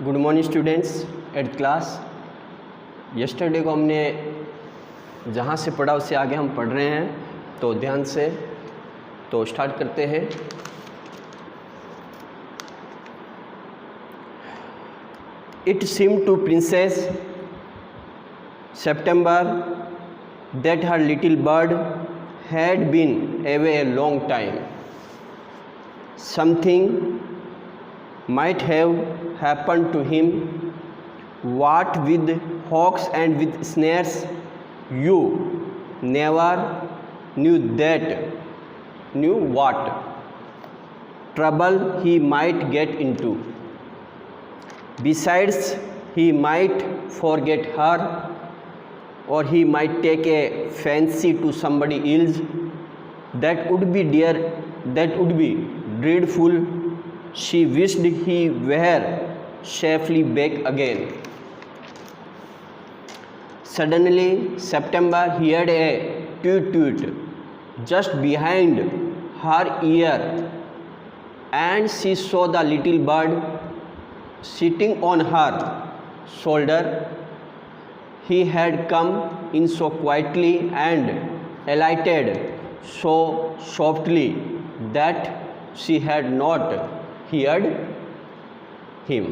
Good morning students at class. Yesterday को हमने जहाँ से पढ़ा उससे आगे हम पढ़ रहे हैं, तो ध्यान से तो स्टार्ट करते हैं। It seemed to princess September that her little bird had been away a long time. Something might have happened to him. What with hawks and with snares, you never knew that. Knew what trouble he might get into. Besides, he might forget her, or he might take a fancy to somebody else. That would be dreadful. She wished he were safely back again. Suddenly, September heard a toot-toot just behind her ear, and she saw the little bird sitting on her shoulder. He had come in so quietly and alighted so softly that she had not heard him.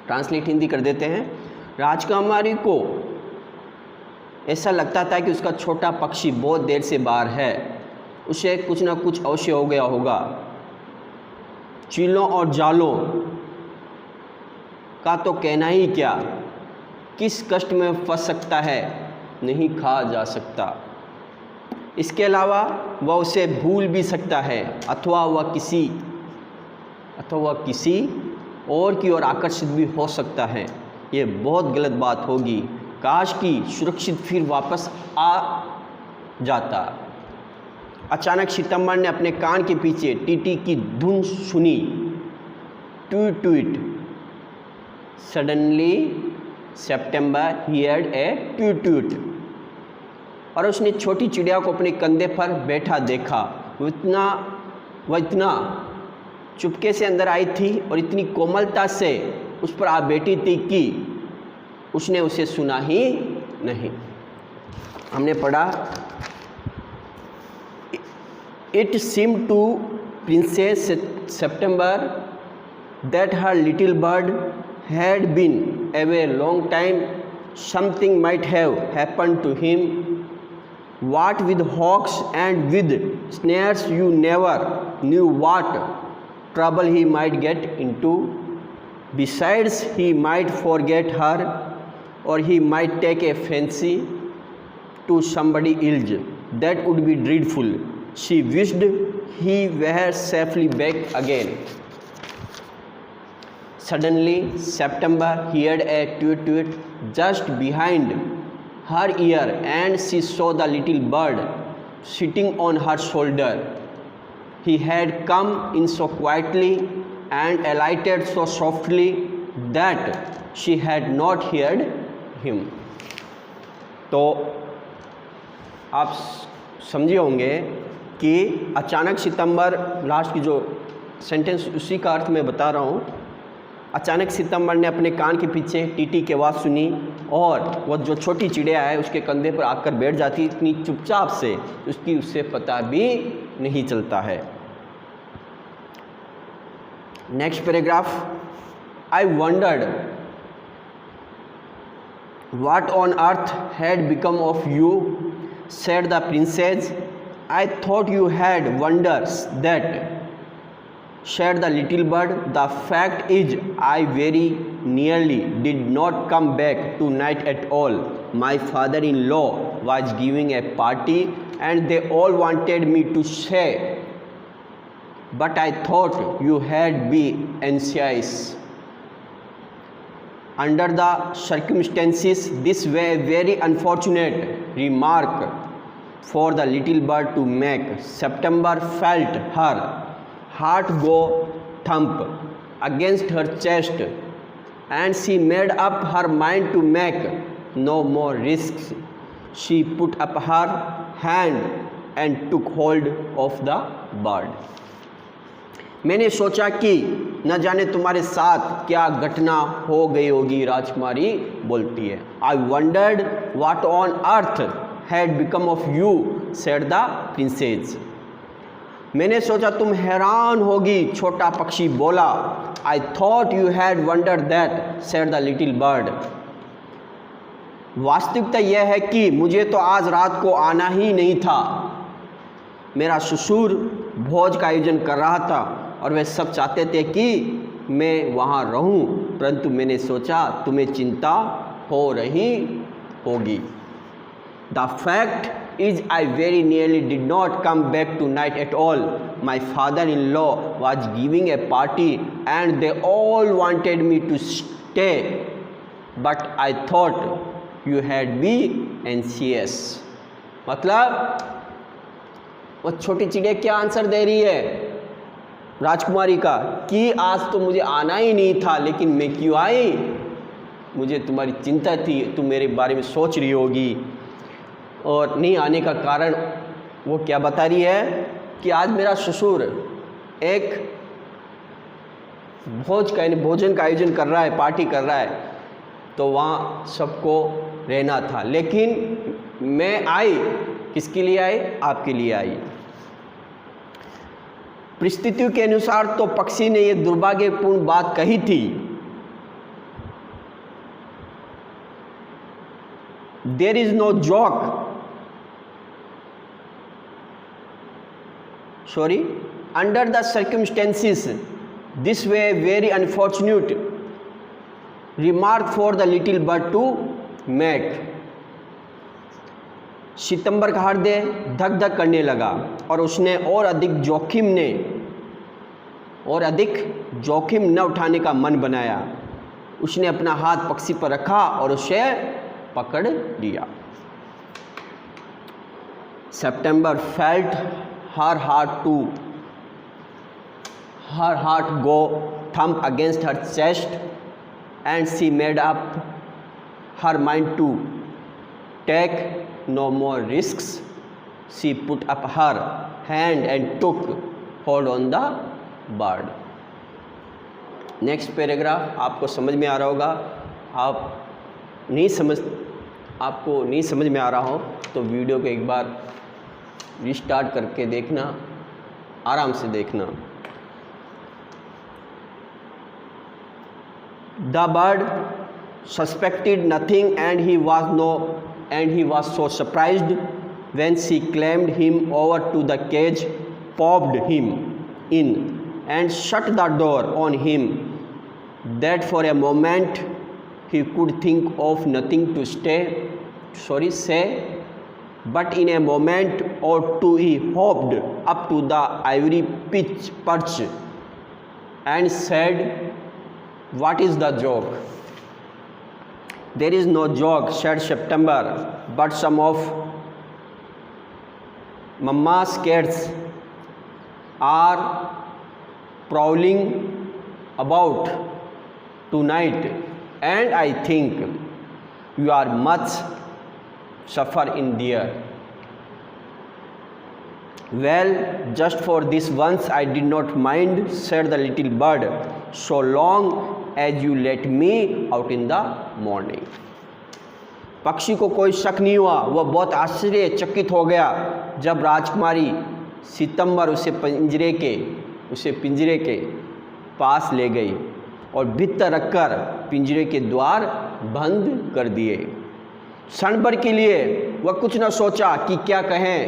Translate Hindi कर देते हैं। राजकुमारी को ऐसा लगता था कि उसका छोटा पक्षी बहुत देर से बाहर है, उसे कुछ ना कुछ अवश्य हो गया होगा। चीलों और जालों का तो कहना ही क्या, किस कष्ट में फंस सकता है, नहीं कहा जा सकता। इसके अलावा वह उसे भूल भी सकता है, अथवा वह किसी और की ओर आकर्षित भी हो सकता है। ये बहुत गलत बात होगी। काश कि सुरक्षित फिर वापस आ जाता। अचानक सितंबर ने अपने कान के पीछे टीटी की धुन सुनी। Tweet tweet. Suddenly September heard a tweet tweet. और उसने छोटी चिड़िया को अपने कंधे पर बैठा देखा। वह इतना चुपके से अंदर आई थी और इतनी कोमलता से उस पर आ बैठी थी कि उसने उसे सुना ही नहीं। हमने पढ़ा, it seemed to princess September that her little bird had been away long time. Something might have happened to him. What with hawks and with snares, you never knew what trouble he might get into. Besides, he might forget her, or he might take a fancy to somebody else. That would be dreadful. She wished he were safely back again. Suddenly, September heard a tweet just behind her ear, and she saw the little bird sitting on her shoulder. He had come in so quietly and alighted so softly that she had not heard him. तो आप समझे होंगे कि अचानक सितंबर, last की जो sentence उसी का अर्थ मैं बता रहा हूँ। अचानक सितंबर ने अपने कान के पीछे टीटी की आवाज़ सुनी और वह जो छोटी चिड़िया है उसके कंधे पर आकर बैठ जाती, इतनी चुपचाप से उससे पता भी नहीं चलता है। Next paragraph. I wondered what on earth had become of you, said the princess. I thought you had wonders that, said the little bird. The fact is, I very nearly did not come back tonight at all. My father-in-law was giving a party and they all wanted me to stay, but I thought you had been anxious. Under the circumstances, this was a very unfortunate remark for the little bird to make. September felt her heart go thump against her chest, and she made up her mind to make no more risks. She put up her hand and took hold of the bird. मैंने सोचा कि न जाने तुम्हारे साथ क्या घटना हो गई होगी, राजकुमारी बोलती है। I wondered what on earth had become of you, said the princess. मैंने सोचा तुम हैरान होगी, छोटा पक्षी बोला। I thought you had wondered that, said the little bird. वास्तविकता यह है कि मुझे तो आज रात को आना ही नहीं था। मेरा ससुर भोज का आयोजन कर रहा था और वे सब चाहते थे कि मैं वहाँ रहूं, परंतु मैंने सोचा तुम्हें चिंता हो रही होगी। The fact is I very nearly did not come back tonight at all. My father in law was giving a party and they all wanted me to stay, but I thought you had be anxious. मतलब वो छोटी चिड़िया क्या answer दे रही है राजकुमारी का कि आज तो मुझे आना ही नहीं था, लेकिन मैं क्यों आई? मुझे तुम्हारी चिंता थी, तुम मेरे बारे में सोच रही होगी। और नहीं आने का कारण वो क्या बता रही है कि आज मेरा ससुर एक भोजन का आयोजन कर रहा है, पार्टी कर रहा है, तो वहाँ सबको रहना था, लेकिन मैं आई, किसके लिए आई? आपके लिए आई। परिस्थितियों के अनुसार तो पक्षी ने यह दुर्भाग्यपूर्ण बात कही थी। There is no joke, under the circumstances this way very unfortunate remark for the little bird to make. सितंबर का हृदय धक धक करने लगा और उसने और अधिक जोखिम न उठाने का मन बनाया। उसने अपना हाथ पक्षी पर रखा और उसे पकड़ लिया। September felt her heart go thump against her chest, and she made up her mind to take no more risks. She put up her hand and took hold on the bird. Next paragraph आपको समझ में आ रहा होगा। आपको नहीं समझ में आ रहा हो तो वीडियो को एक बार रिस्टार्ट करके देखना, आराम से देखना। The bird suspected nothing, and he was so surprised when she claimed him over to the cage, popped him in, and shut the door on him, that for a moment he could think of nothing to say, but in a moment or two he hopped up to the ivory perch and said, "What is the joke?" "There is no joke," said September, "but some of Mamma's cats are prowling about tonight, and I think you are much suffer in there." "Well, just for this once I did not mind," said the little bird, "so long as you let me out in the morning." पक्षी को कोई शक नहीं हुआ। वह बहुत आश्चर्यचकित हो गया जब राजकुमारी सितंबर उसे पिंजरे के पास ले गई और भीतर रखकर पिंजरे के द्वार बंद कर दिए। क्षण भर के लिए वह कुछ न सोचा कि क्या कहें,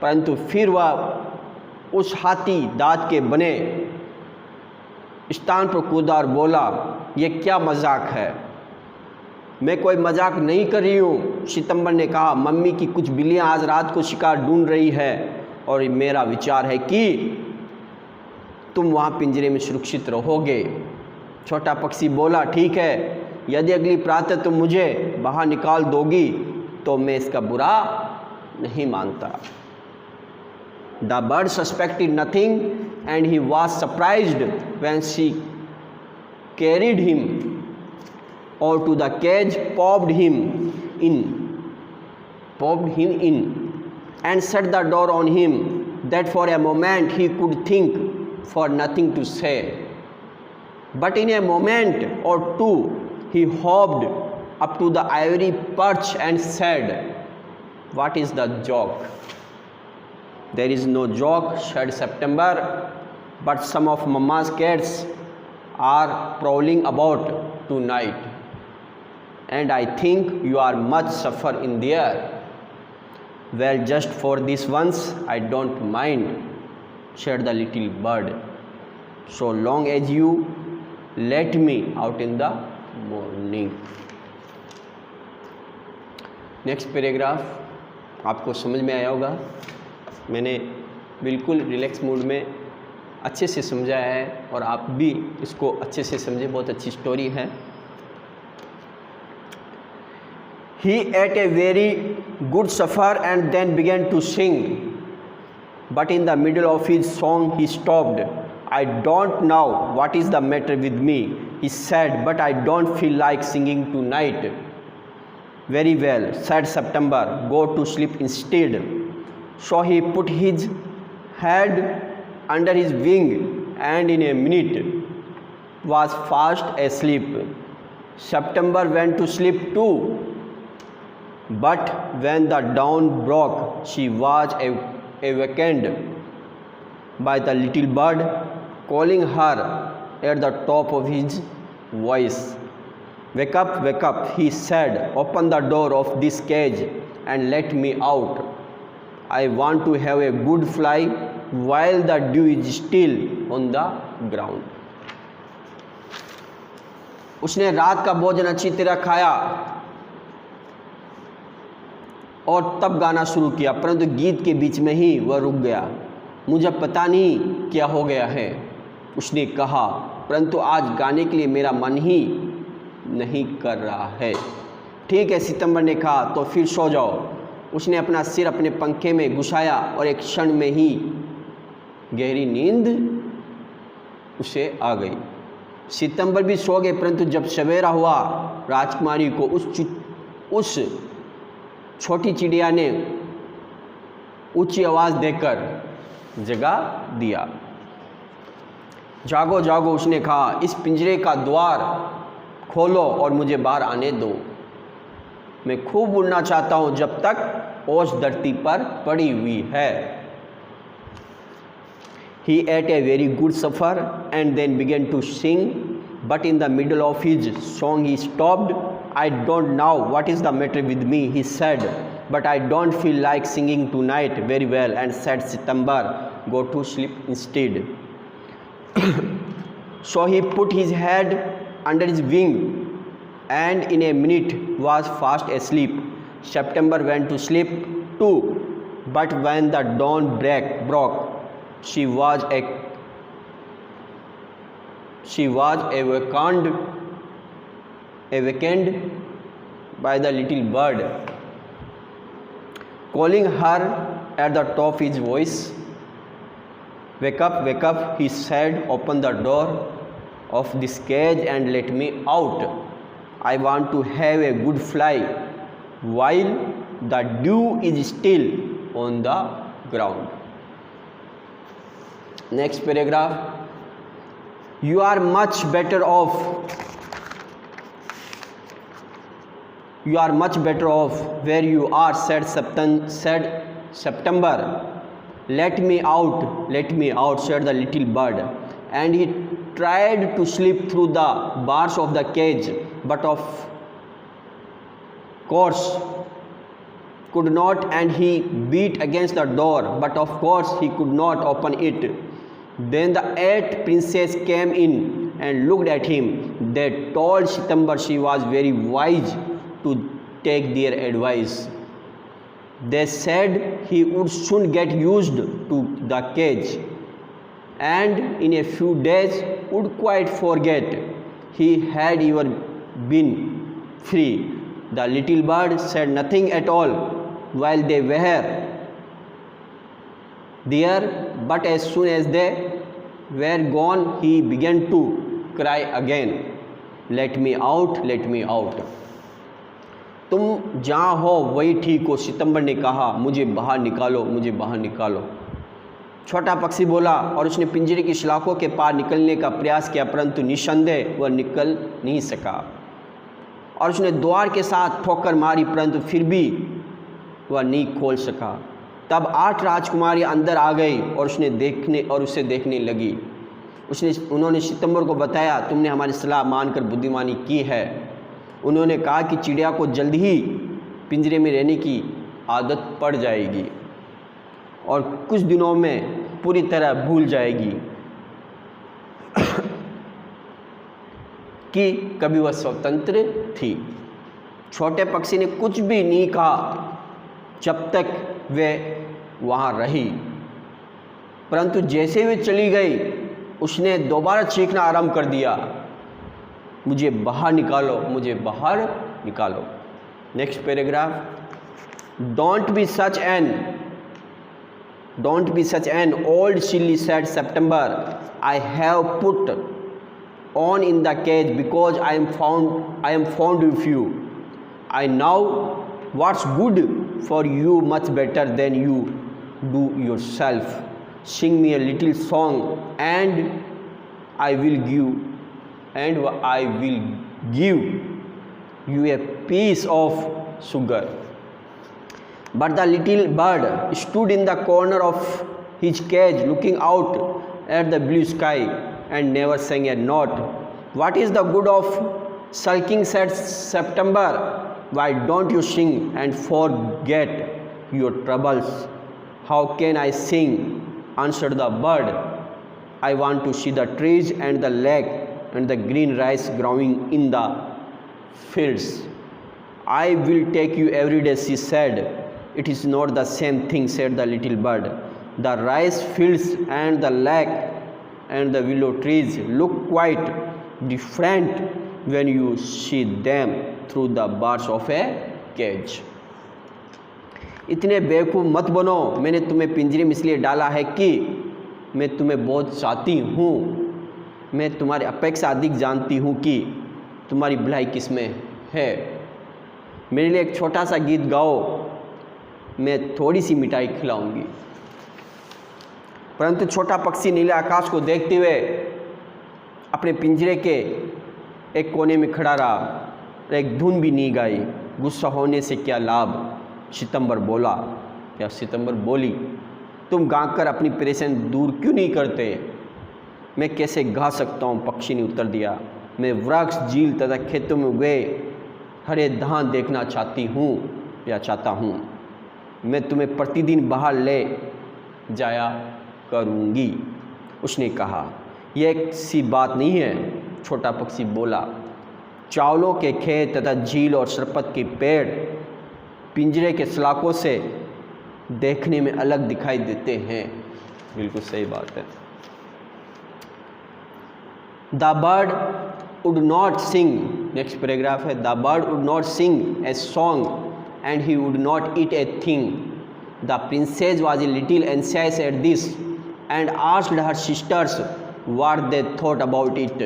परंतु फिर वह उस हाथी दांत के बने स्थान पर कूदा और बोला, "यह क्या मजाक है?" "मैं कोई मजाक नहीं कर रही हूँ," सितंबर ने कहा। "मम्मी की कुछ बिल्लियाँ आज रात को शिकार ढूंढ रही है और मेरा विचार है कि तुम वहाँ पिंजरे में सुरक्षित रहोगे।" छोटा पक्षी बोला, "ठीक है, यदि अगली प्रातः तुम मुझे बाहर निकाल दोगी तो मैं इसका बुरा नहीं मानता." The bird suspected nothing, and he was surprised when she carried him out to the cage, popped him in, and shut the door on him, that for a moment he could think for nothing to say. But in a moment or two, he hopped up to the ivory perch and said, "What is the joke?" "There is no joke," said September, "but some of Mama's cats are prowling about tonight, and I think you are much suffer in there." "Well, just for this once, I don't mind," said the little bird, "so long as you let me out in the morning." Next paragraph आपको समझ में आया होगा। मैंने बिल्कुल relax mood में अच्छे से समझाया है और आप भी इसको अच्छे से समझें, बहुत अच्छी स्टोरी है। He ate a very good supper and then began to sing. But in the middle of his song he stopped. "I don't know what is the matter with me," he said, "but I don't feel like singing tonight." "Very well," said September, "go to sleep instead." So he put his head under his wing and in a minute was fast asleep. September went to sleep too. But when the dawn broke, she was awakened by the little bird calling her at the top of his voice. Wake up," he said. "Open the door of this cage and let me out. I want to have a good fly while the dew is still on the ground." उसने रात का भोजन अच्छी तरह खाया और तब गाना शुरू किया, परंतु गीत के बीच में ही वह रुक गया। "मुझे पता नहीं क्या हो गया है," उसने कहा, "परंतु आज गाने के लिए मेरा मन ही नहीं कर रहा है।" "ठीक है," सितंबर ने कहा, "तो फिर सो जाओ।" उसने अपना सिर अपने पंखे में घुसाया और एक क्षण में ही गहरी नींद उसे आ गई। सितंबर भी सो गए, परंतु जब सवेरा हुआ राजकुमारी को उस छोटी चिड़िया ने ऊंची आवाज़ देकर जगा दिया। "जागो जागो," उसने कहा, "इस पिंजरे का द्वार खोलो और मुझे बाहर आने दो। मैं खूब उड़ना चाहता हूँ जब तक ओस धरती पर पड़ी हुई है." He ate a very good supper and then began to sing, but in the middle of his song he stopped. "I don't know what is the matter with me," he said, "but I don't feel like singing tonight." "Very well," and said September, "go to sleep instead." So he put his head under his wing and in a minute was fast asleep. September went to sleep too, but when the dawn broke, she was awakened by the little bird calling her at the top of his voice. Wake up," he said. "Open the door of this cage and let me out. I want to have a good fly while the dew is still on the ground." Next paragraph. You are much better off where you are," said September. Let me out," said the little bird, and he tried to slip through the bars of the cage, but of course could not, and he beat against the door, but of course he could not open it. Then the 8 princes came in and looked at him. They told September she was very wise to take their advice. They said he would soon get used to the cage and in a few days would quite forget he had ever been free. The little bird said nothing at all while they were there, but as soon as they were gone he began to cry again. Let me out. तुम जहाँ हो वही ठीक हो, सितंबर ने कहा, मुझे बाहर निकालो. छोटा पक्षी बोला और उसने पिंजरे की सलाखों के पार निकलने का प्रयास किया, परंतु निस्संदेह वह निकल नहीं सका। और उसने द्वार के साथ ठोकर मारी, परंतु फिर भी वह नहीं खोल सका। तब 8 राजकुमारी अंदर आ गई और उसे देखने लगी। उन्होंने सितंबर को बताया, तुमने हमारी सलाह मानकर बुद्धिमानी की है। उन्होंने कहा कि चिड़िया को जल्द ही पिंजरे में रहने की आदत पड़ जाएगी और कुछ दिनों में पूरी तरह भूल जाएगी कि कभी वह स्वतंत्र थी। छोटे पक्षी ने कुछ भी नहीं कहा जब तक वे वहाँ रही, परंतु जैसे वे चली गई उसने दोबारा चीखना आरंभ कर दिया, मुझे बाहर निकालो, मुझे बाहर निकालो। Next paragraph, don't be such an old silly said September, I have put on in the cage because I am fond of you. I know what's good for you much better than you do yourself. Sing me a little song and I will give you a piece of sugar. But the little bird stood in the corner of his cage looking out at the blue sky and never sang a note. What is the good of sulking, said September. Why don't you sing and forget your troubles? How can I sing? Answered the bird. I want to see the trees and the lake and the green rice growing in the fields. I will take you every day, she said. It is not the same thing, said the little bird. The rice fields and the lake and the willow trees look quite different when you see them through the bars of a cage. इतने बेवकूफ़ मत बनो, मैंने तुम्हें पिंजरे में इसलिए डाला है कि मैं तुम्हें बहुत चाहती हूँ। मैं तुम्हारी अपेक्षा अधिक जानती हूँ कि तुम्हारी भलाई किस में है। मेरे लिए एक छोटा सा गीत गाओ, मैं थोड़ी सी मिठाई खिलाऊंगी। परंतु छोटा पक्षी नीले आकाश को देखते हुए अपने पिंजरे के एक कोने में खड़ा रहा और एक धुन भी नहीं गाई। गुस्सा होने से क्या लाभ, सितंबर बोला या सितंबर बोली, तुम गाकर अपनी परेशानी दूर क्यों नहीं करते? मैं कैसे गा सकता हूँ, पक्षी ने उत्तर दिया। मैं वृक्ष, झील तथा खेतों में उगे हरे धान देखना चाहता हूँ। मैं तुम्हें प्रतिदिन बाहर ले जाया करूँगी, उसने कहा। यह एक सी बात नहीं है, छोटा पक्षी बोला। चावलों के खेत तथा झील और सरपत के पेड़ पिंजरे के सलाखों से देखने में अलग दिखाई देते हैं। बिल्कुल सही बात है। The bird would not sing, next paragraph है, the bird would not sing a song and he would not eat a thing. The princess was a little anxious at this and asked her sisters what they thought about it.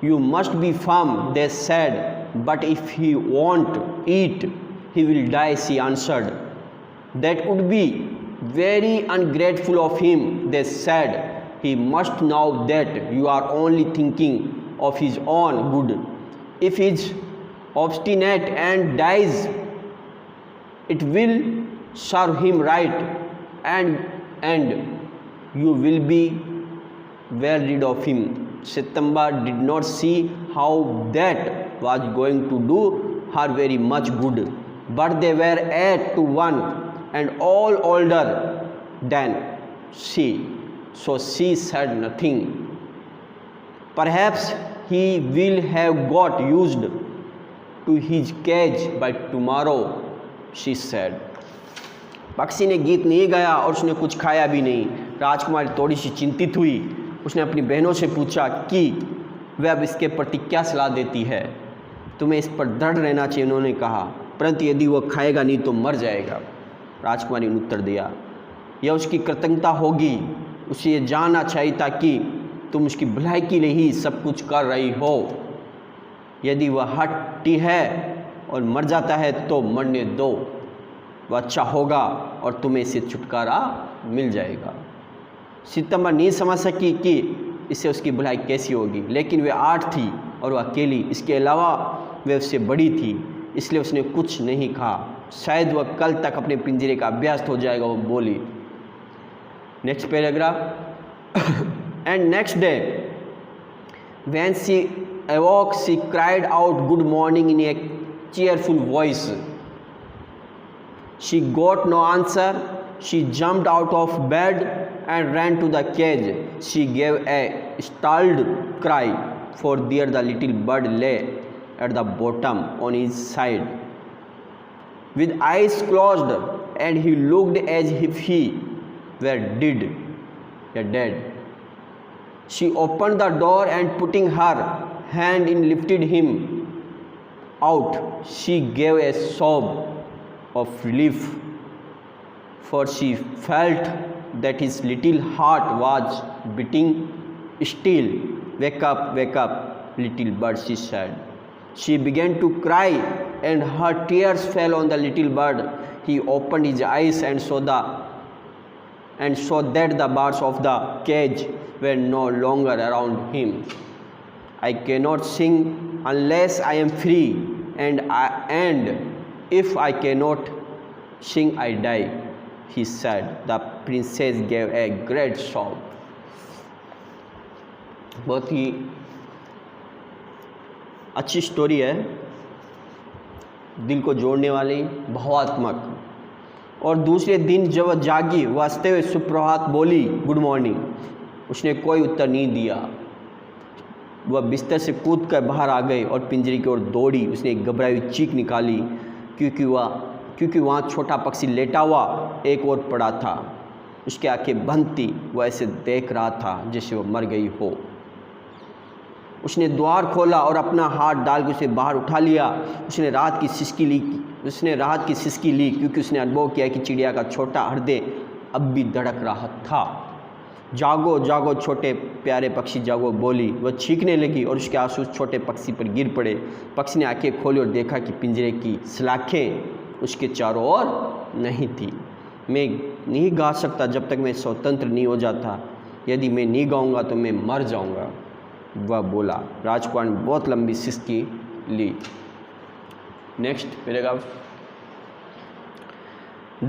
You must be firm, they said, but if he won't eat, he will die, she answered. That would be very ungrateful of him, they said. He must know that you are only thinking of his own good. If he is obstinate and dies, it will serve him right, and you will be well rid of him. September did not see how that was going to do her very much good, but they were 8 to 1 and all older than she, so she said nothing. Perhaps he will have got used to his cage by tomorrow, she said. पक्षी ने गीत नहीं गाया और उसने कुछ खाया भी नहीं। राजकुमारी थोड़ी सी चिंतित हुई। उसने अपनी बहनों से पूछा कि वह अब इसके प्रति क्या सलाह देती है। तुम्हें इस पर दृढ़ रहना चाहिए, उन्होंने कहा, परंतु यदि वह खाएगा नहीं तो मर जाएगा। राजकुमारी ने उत्तर दिया, यह उसकी कृतज्ञता होगी। उसे ये जानना चाहिए था कि तुम उसकी भलाई के लिए ही सब कुछ कर रही हो। यदि वह हट्टी है और मर जाता है तो मरने दो, वह अच्छा होगा और तुम्हें इससे छुटकारा मिल जाएगा। सितंबर नहीं समझ सकी कि इससे उसकी भलाई कैसी होगी, लेकिन वह 8 थी और वह अकेली, इसके अलावा वह उससे बड़ी थी, इसलिए उसने कुछ नहीं कहा। शायद वह कल तक अपने पिंजरे का अभ्यस्त हो जाएगा, वो बोली। Next paragraph. And next day when she अवोक she cried out good morning in A cheerful voice. She got no answer. She jumped out of bed and ran to the cage. She gave a startled cry, for there the little bird lay at the bottom on his side, with eyes closed, and he looked as if he were dead. She opened the door and putting her hand in lifted him out. She gave a sob of relief, for she felt that his little heart was beating still. Wake up, little bird, she said. She began to cry, and her tears fell on the little bird. He opened his eyes and saw that the bars of the cage were no longer around him. I cannot sing unless I am free, and if I cannot sing I die, he said. The princess gave a great sob. बहुत ही अच्छी story है, दिल को जोड़ने वाली, भावात्मक। और दूसरे दिन जब वह जागी, वह हंसते हुए सुप्रभात बोली, गुड मॉर्निंग। उसने कोई उत्तर नहीं दिया। वह बिस्तर से कूद कर बाहर आ गई और पिंजरे की ओर दौड़ी। उसने एक घबराई हुई चीख निकाली, क्योंकि वहाँ छोटा पक्षी लेटा हुआ एक और पड़ा था। उसकी आंखें बंद थी, वह ऐसे देख रहा था जैसे वह मर गई हो। उसने द्वार खोला और अपना हाथ डालकर उसे बाहर उठा लिया। उसने राहत की सिसकी ली, क्योंकि उसने अनुभव किया कि चिड़िया का छोटा हृदय अब भी धड़क रहा था। जागो जागो छोटे प्यारे पक्षी, जागो, बोली। वह चीखने लगी और उसके आंसू छोटे पक्षी पर गिर पड़े। पक्षी ने आंखें खोली और देखा कि पिंजरे की सलाखें उसके चारों ओर नहीं थी। मैं नहीं गा सकता जब तक मैं स्वतंत्र नहीं हो जाता। यदि मैं नहीं गाऊंगा तो मैं मर जाऊंगा, वह बोला। राजकुमार ने बहुत लंबी सिसकी ली। Next paragraph.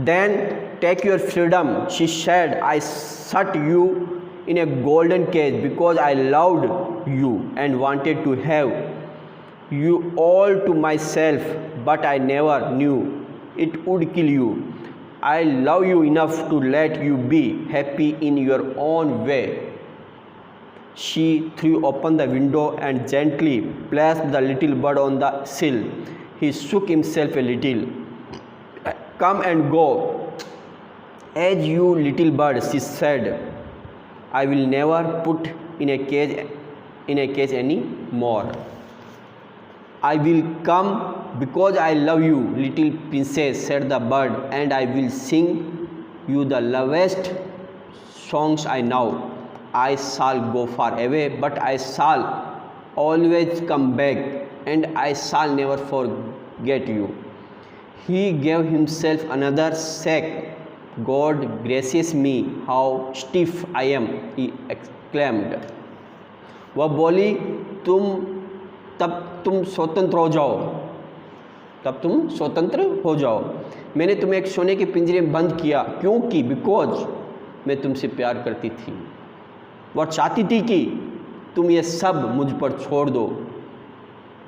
Then take your freedom, she said. I shut you in a golden cage because I loved you and wanted to have you all to myself, but I never knew it would kill you. I love you enough to let you be happy in your own way. She threw open the window and gently placed the little bird on the sill. He shook himself a little. Come and go as you little bird, she said. I will never put in a cage any more. I will come because I love you, little princess, said the bird, and I will sing you the loveliest songs I know. I shall go far away, but I shall always come back, and I shall never forget you. He gave himself another shake. God gracious me, how stiff I am, he exclaimed. वह बोली, तुम स्वतंत्र हो जाओ। मैंने तुम्हें एक सोने के पिंजरे में बंद किया, क्योंकि बिकॉज मैं तुमसे प्यार करती थी। वह चाहती थी कि तुम ये सब मुझ पर छोड़ दो,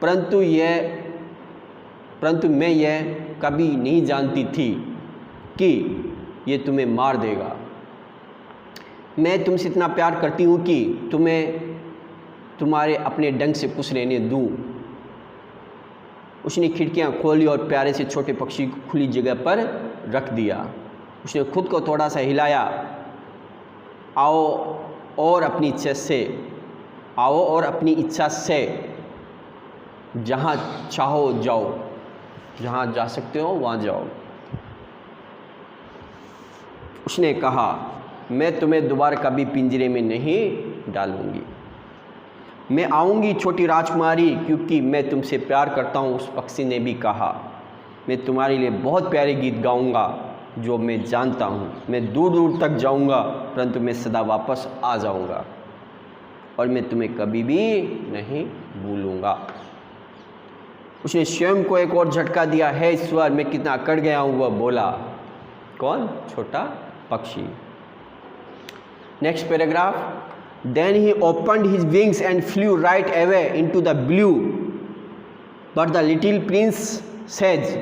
परंतु मैं यह कभी नहीं जानती थी कि ये तुम्हें मार देगा। मैं तुमसे इतना प्यार करती हूँ कि तुम्हें तुम्हारे अपने ढंग से खुश रहने दूँ। उसने खिड़कियाँ खोली और प्यारे से छोटे पक्षी को खुली जगह पर रख दिया। उसने खुद को थोड़ा सा हिलाया। आओ और अपनी इच्छा से जहाँ चाहो जाओ, जहाँ जा सकते हो वहाँ जाओ। उसने कहा, मैं तुम्हें दोबारा कभी पिंजरे में नहीं डालूंगी। मैं आऊँगी छोटी राजकुमारी, क्योंकि मैं तुमसे प्यार करता हूँ। उस पक्षी ने भी कहा, मैं तुम्हारे लिए बहुत प्यारे गीत गाऊँगा जो मैं जानता हूँ। मैं दूर दूर तक जाऊँगा परंतु मैं सदा वापस आ जाऊँगा और मैं तुम्हें कभी भी नहीं भूलूँगा। उसने स्वयं को एक और झटका दिया, है ईश्वर मैं कितना अकड़ गया हूँ, वह बोला। कौन? छोटा पक्षी। Next paragraph. Then he opened his wings and flew right away into the blue. But the little princess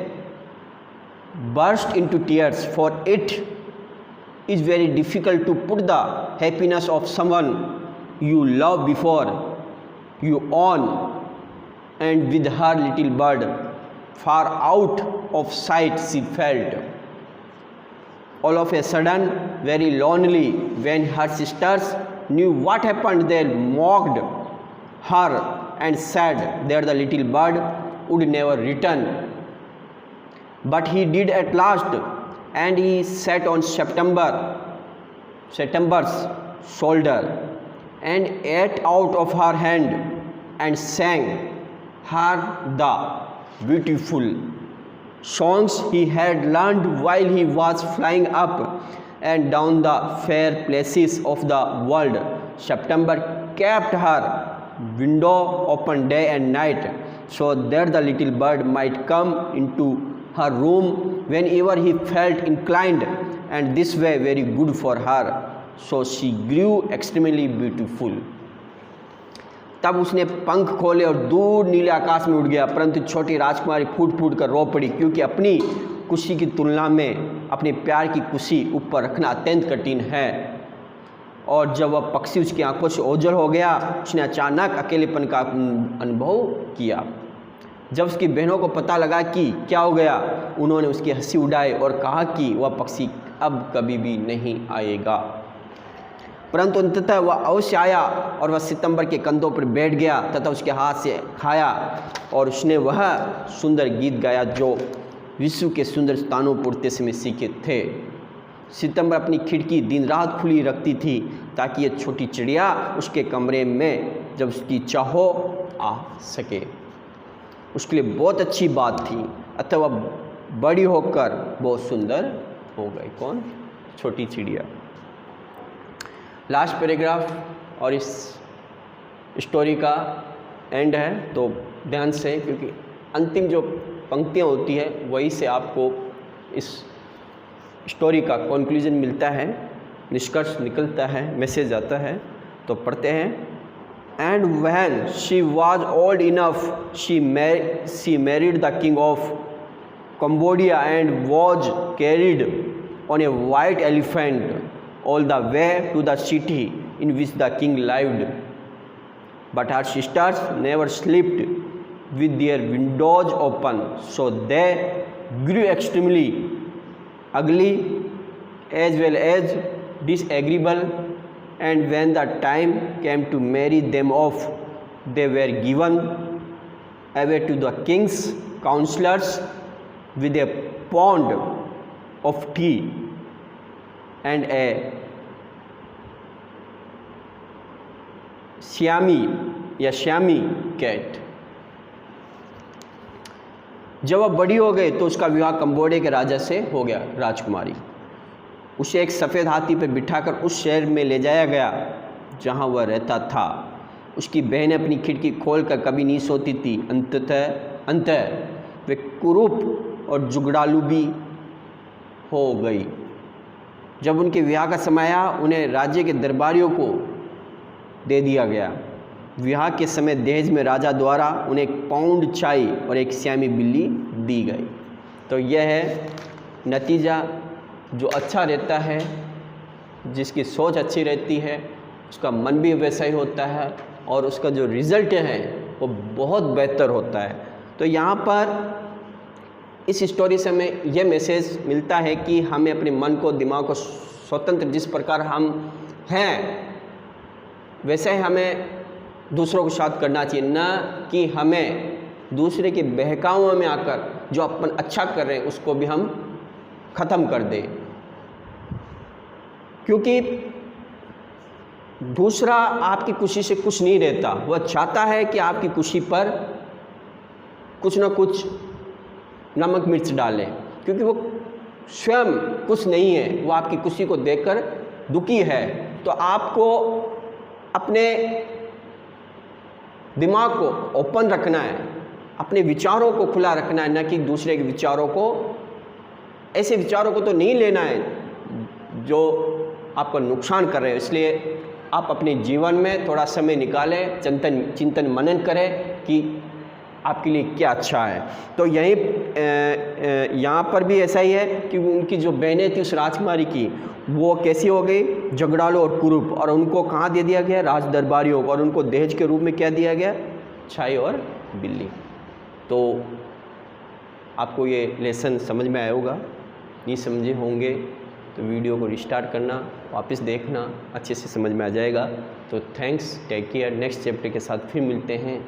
burst into tears, for it is very difficult to put the happiness of someone you love before you on. And with her little bird far out of sight, she felt all of a sudden very lonely. When her sisters knew what happened, they mocked her and said that the little bird would never return. But he did at last, and he sat on September's shoulder and ate out of her hand and sang her the beautiful songs he had learned while he was flying up and down the fair places of the world. September kept her window open day and night, so that the little bird might come into her room whenever he felt inclined, and this way very good for her. So she grew extremely beautiful. तब उसने पंख खोले और दूर नीले आकाश में उड़ गया, परंतु छोटी राजकुमारी फूट फूट कर रो पड़ी, क्योंकि अपनी खुशी की तुलना में अपने प्यार की खुशी ऊपर रखना अत्यंत कठिन है। और जब वह पक्षी उसकी आंखों से ओझल हो गया, उसने अचानक अकेलेपन का अनुभव किया। जब उसकी बहनों को पता लगा कि क्या हो गया, उन्होंने उसकी हंसी उड़ाई और कहा कि वह पक्षी अब कभी भी नहीं आएगा। परंतु अंततः वह अवश्य आया और वह सितंबर के कंधों पर बैठ गया तथा उसके हाथ से खाया, और उसने वह सुंदर गीत गाया जो विश्व के सुंदर स्थानों पर उड़ते समय सीखे थे। सितंबर अपनी खिड़की दिन रात खुली रखती थी ताकि यह छोटी चिड़िया उसके कमरे में जब उसकी चाहो आ सके। उसके लिए बहुत अच्छी बात थी, अतः वह बड़ी होकर बहुत सुंदर हो गई। कौन? छोटी चिड़िया। लास्ट पैराग्राफ और इस स्टोरी का एंड है, तो ध्यान से, क्योंकि अंतिम जो पंक्तियाँ होती है वही से आपको इस स्टोरी का कंक्लूजन मिलता है, निष्कर्ष निकलता है, मैसेज आता है। तो पढ़ते हैं। And when she was old enough she married the king of Cambodia and was carried on A white elephant all the way to the city in which the king lived. But her sisters never slept with their windows open, so they grew extremely ugly as well as disagreeable, and when the time came to marry them off, they were given away to the king's counselors with a pound of tea and a Siamese cat. जब वह बड़ी हो गई तो उसका विवाह Cambodia के राजा से हो गया। राजकुमारी उसे एक सफ़ेद हाथी पर बिठाकर उस शहर में ले जाया गया जहां वह रहता था। उसकी बहनें अपनी खिड़की खोलकर कभी नहीं सोती थी। अंततः वे कुरूप और जुगड़ालू भी हो गई। जब उनके विवाह का समय आया, उन्हें राज्य के दरबारियों को दे दिया गया। विवाह के समय दहेज में राजा द्वारा उन्हें एक पाउंड चाय और एक श्यामी बिल्ली दी गई। तो यह है नतीजा। जो अच्छा रहता है, जिसकी सोच अच्छी रहती है, उसका मन भी वैसा ही होता है और उसका जो रिज़ल्ट है वो बहुत बेहतर होता है। तो यहाँ पर इस स्टोरी से हमें यह मैसेज मिलता है कि हमें अपने मन को, दिमाग को स्वतंत्र, जिस प्रकार हम हैं वैसे ही हमें दूसरों के साथ करना चाहिए, न कि हमें दूसरे के बहकावों में आकर जो अपन अच्छा कर रहे हैं उसको भी हम ख़त्म कर दें। क्योंकि दूसरा आपकी खुशी से कुछ नहीं रहता, वह चाहता है कि आपकी खुशी पर कुछ ना कुछ नमक मिर्च डालें, क्योंकि वो स्वयं खुश नहीं है, वो आपकी खुशी को देखकर दुखी है। तो आपको अपने दिमाग को ओपन रखना है, अपने विचारों को खुला रखना है, न कि दूसरे के विचारों को, ऐसे विचारों को तो नहीं लेना है जो आपको नुकसान कर रहे हो। इसलिए आप अपने जीवन में थोड़ा समय निकालें, चिंतन मनन करें कि आपके लिए क्या अच्छा है। तो यहाँ पर भी ऐसा ही है कि उनकी जो बहनें थी उस राजकुमारी की, वो कैसी हो गई, झगड़ालू और कुरूप, और उनको कहाँ दे दिया गया, राज दरबारियों को, और उनको दहेज के रूप में क्या दिया गया, छाई और बिल्ली। तो आपको ये लेसन समझ में आया होगा, नहीं समझे होंगे तो वीडियो को रिस्टार्ट करना, वापस देखना, अच्छे से समझ में आ जाएगा। तो thanks, take care, next chapter के साथ फिर मिलते हैं।